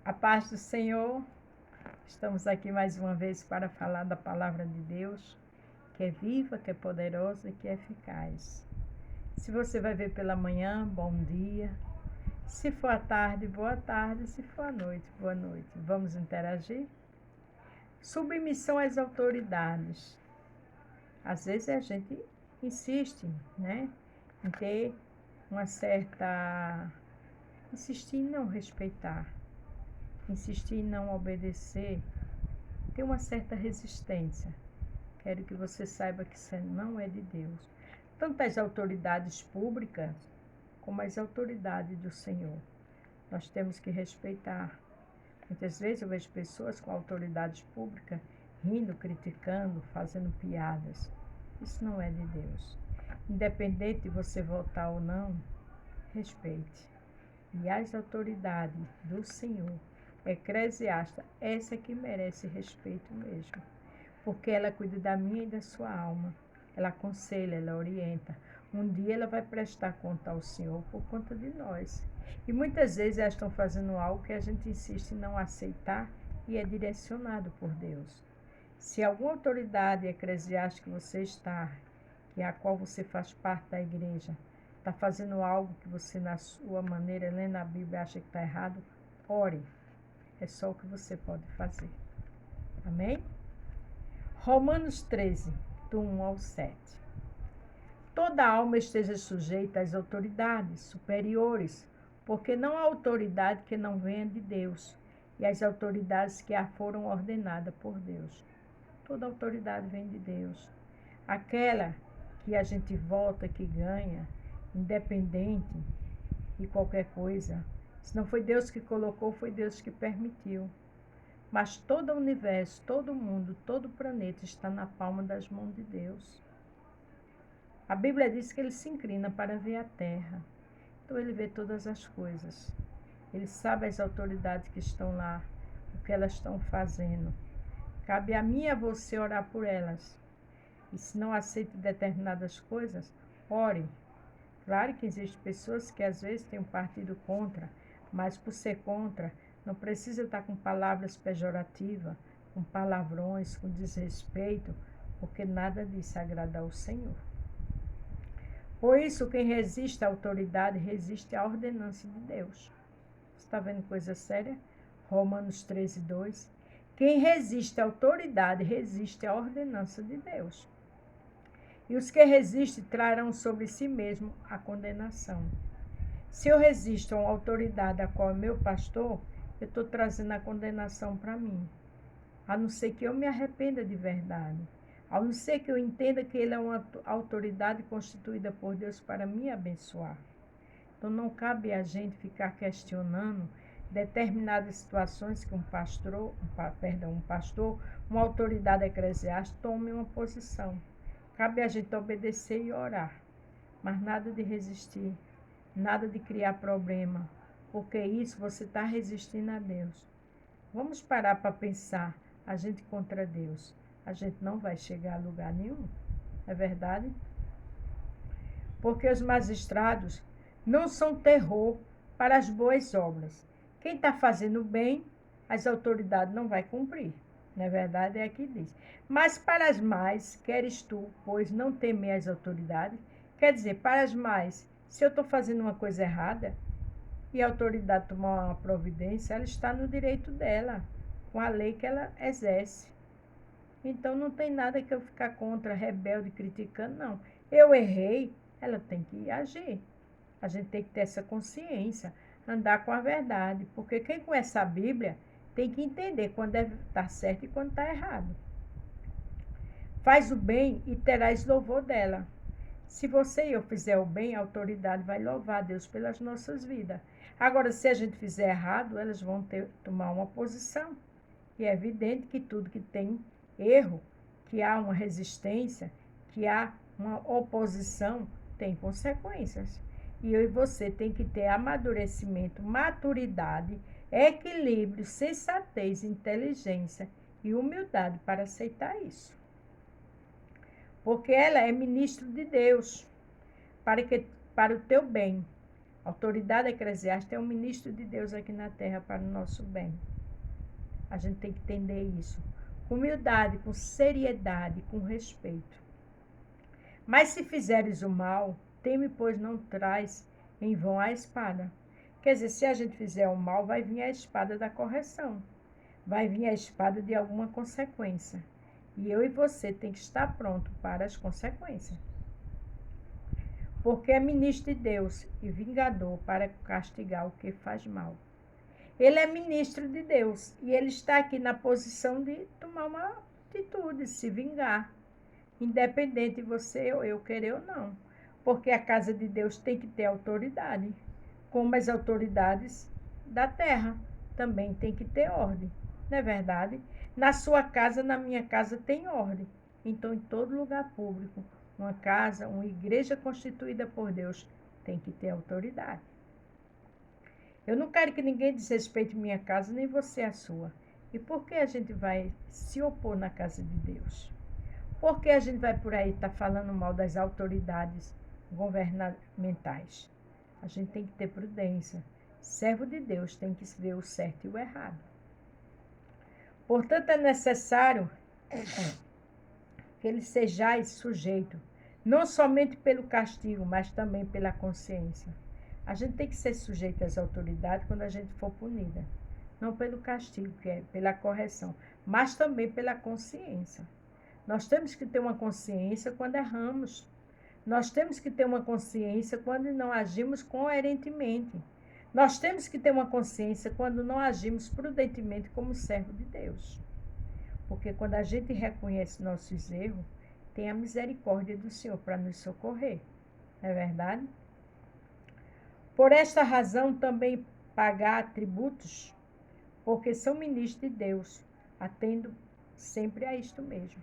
A paz do Senhor, estamos aqui mais uma vez para falar da palavra de Deus, que é viva, que é poderosa e que é eficaz. Se você vai ver pela manhã, bom dia. Se for à tarde, boa tarde. Se for à noite, boa noite. Vamos interagir? Submissão às autoridades. Às vezes a gente insiste, né, em ter uma certa... insistir em não respeitar, insistir em não obedecer, tem uma certa resistência. Quero que você saiba que isso não é de Deus. Tanto as autoridades públicas como as autoridades do Senhor. Nós temos que respeitar. Muitas vezes eu vejo pessoas com autoridades públicas rindo, criticando, fazendo piadas. Isso não é de Deus. Independente de você votar ou não, respeite. E as autoridades do Senhor, Eclesiastes, essa é que merece respeito mesmo. Porque ela cuida da minha e da sua alma. Ela aconselha, ela orienta. Um dia ela vai prestar conta ao Senhor por conta de nós. E muitas vezes elas estão fazendo algo que a gente insiste em não aceitar e é direcionado por Deus. Se alguma autoridade eclesiástica que você está, que a qual você faz parte da igreja, está fazendo algo que você, na sua maneira, lendo a Bíblia, acha que está errado, ore. É só o que você pode fazer. Amém? Romanos 13, do 1 ao 7. Toda alma esteja sujeita às autoridades superiores, porque não há autoridade que não venha de Deus, e as autoridades que a foram ordenadas por Deus. Toda autoridade vem de Deus. Aquela que a gente vota, que ganha, independente de qualquer coisa. Se não foi Deus que colocou, foi Deus que permitiu. Mas todo o universo, todo o mundo, todo o planeta está na palma das mãos de Deus. A Bíblia diz que ele se inclina para ver a terra. Então ele vê todas as coisas. Ele sabe as autoridades que estão lá, o que elas estão fazendo. Cabe a mim e a você orar por elas. E se não aceita determinadas coisas, ore. Claro que existem pessoas que às vezes têm um partido contra, mas por ser contra, não precisa estar com palavras pejorativas, com palavrões, com desrespeito, porque nada disso agrada ao Senhor. Por isso, quem resiste à autoridade, resiste à ordenança de Deus. Você está vendo coisa séria? Romanos 13, 2. Quem resiste à autoridade, resiste à ordenança de Deus. E os que resistem trarão sobre si mesmo a condenação. Se eu resisto a uma autoridade a qual é meu pastor, eu estou trazendo a condenação para mim. A não ser que eu me arrependa de verdade. A não ser que eu entenda que ele é uma autoridade constituída por Deus para me abençoar. Então não cabe a gente ficar questionando determinadas situações que um pastor, uma autoridade eclesiástica tome uma posição. Cabe a gente obedecer e orar, mas nada de resistir, nada de criar problema, porque isso você está resistindo a Deus. Vamos parar para pensar, a gente contra Deus, a gente não vai chegar a lugar nenhum, é verdade? Porque os magistrados não são terror para as boas obras. Quem está fazendo bem, as autoridades não vai cumprir. Na verdade, é aqui diz. Mas para as mais, queres tu, pois não temer as autoridades? Quer dizer, para as mais, se eu estou fazendo uma coisa errada e a autoridade tomar uma providência, ela está no direito dela, com a lei que ela exerce. Então não tem nada que eu ficar contra, rebelde, criticando, não. Eu errei, ela tem que agir. A gente tem que ter essa consciência, andar com a verdade, porque quem conhece a Bíblia tem que entender quando está certo e quando está errado. Faz o bem e terás louvor dela. Se você e eu fizer o bem, a autoridade vai louvar a Deus pelas nossas vidas. Agora, se a gente fizer errado, elas vão tomar uma posição. E é evidente que tudo que tem erro, que há uma resistência, que há uma oposição, tem consequências. E eu e você tem que ter amadurecimento, maturidade, equilíbrio, sensatez, inteligência e humildade para aceitar isso. Porque ela é ministro de Deus, para o teu bem. Autoridade eclesiástica é um ministro de Deus aqui na terra para o nosso bem. A gente tem que entender isso. Com humildade, com seriedade, com respeito. Mas se fizeres o mal, teme, pois não traz em vão a espada. Quer dizer, se a gente fizer o mal, vai vir a espada da correção. Vai vir a espada de alguma consequência. E eu e você tem que estar pronto para as consequências. Porque é ministro de Deus e vingador para castigar o que faz mal. Ele é ministro de Deus e ele está aqui na posição de tomar uma atitude, se vingar. Independente de você ou eu querer ou não. Porque a casa de Deus tem que ter autoridade. Como as autoridades da terra também tem que ter ordem. Não é verdade? Na sua casa, na minha casa, tem ordem. Então, em todo lugar público, uma casa, uma igreja constituída por Deus, tem que ter autoridade. Eu não quero que ninguém desrespeite minha casa, nem você a sua. E por que a gente vai se opor na casa de Deus? Por que a gente vai por aí estar falando mal das autoridades governamentais? A gente tem que ter prudência. Servo de Deus tem que ver o certo e o errado. Portanto, é necessário que ele sejais sujeito, não somente pelo castigo, mas também pela consciência. A gente tem que ser sujeito às autoridades quando a gente for punida. Não pelo castigo, que é pela correção, mas também pela consciência. Nós temos que ter uma consciência quando erramos. Nós temos que ter uma consciência quando não agimos coerentemente. Nós temos que ter uma consciência quando não agimos prudentemente como servo de Deus. Porque quando a gente reconhece nossos erros, tem a misericórdia do Senhor para nos socorrer. Não é verdade? Por esta razão também pagar tributos, porque são ministros de Deus, atendo sempre a isto mesmo.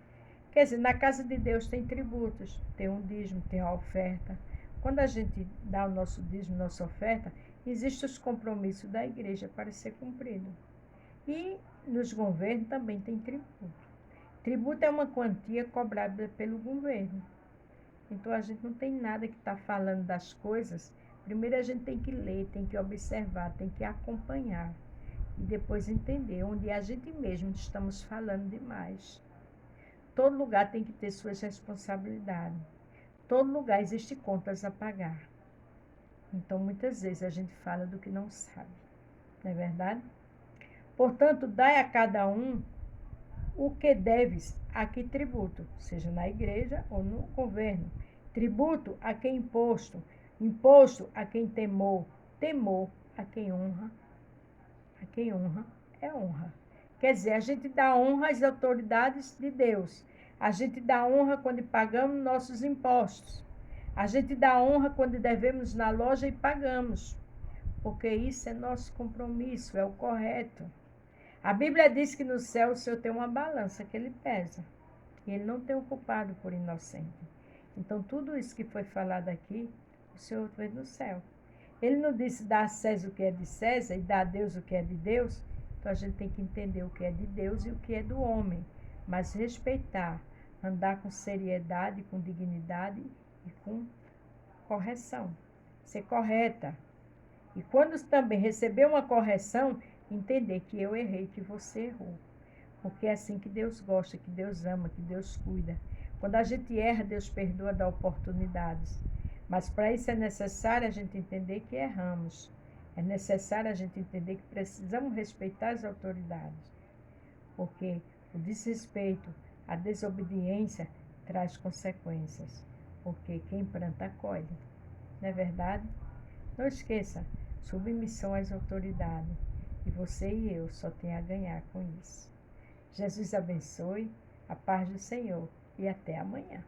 Quer dizer, na casa de Deus tem tributos, tem um dízimo, tem a oferta. Quando a gente dá o nosso dízimo, nossa oferta, existem os compromissos da igreja para ser cumprido. E nos governos também tem tributo. Tributo é uma quantia cobrada pelo governo. Então a gente não tem nada que está falando das coisas. Primeiro a gente tem que ler, tem que observar, tem que acompanhar. E depois entender onde a gente mesmo estamos falando demais. Todo lugar tem que ter suas responsabilidades. Todo lugar existe contas a pagar. Então, muitas vezes a gente fala do que não sabe. Não é verdade? Portanto, dai a cada um o que deves a que tributo, seja na igreja ou no governo. Tributo a quem imposto, imposto a quem temor, temor a quem honra. A quem honra é honra. Quer dizer, a gente dá honra às autoridades de Deus. A gente dá honra quando pagamos nossos impostos. A gente dá honra quando devemos na loja e pagamos. Porque isso é nosso compromisso, é o correto. A Bíblia diz que no céu o Senhor tem uma balança que ele pesa. E ele não tem o culpado por inocente. Então, tudo isso que foi falado aqui, o Senhor fez no céu. Ele não disse dar a César o que é de César e dar a Deus o que é de Deus. Então, a gente tem que entender o que é de Deus e o que é do homem. Mas respeitar, andar com seriedade, com dignidade e com correção. Ser correta. E quando também receber uma correção, entender que eu errei, que você errou. Porque é assim que Deus gosta, que Deus ama, que Deus cuida. Quando a gente erra, Deus perdoa, dá oportunidades. Mas para isso é necessário a gente entender que erramos. É necessário a gente entender que precisamos respeitar as autoridades. Porque o desrespeito, a desobediência traz consequências. Porque quem planta colhe. Não é verdade? Não esqueça, submissão às autoridades. E você e eu só tem a ganhar com isso. Jesus abençoe, a paz do Senhor e até amanhã.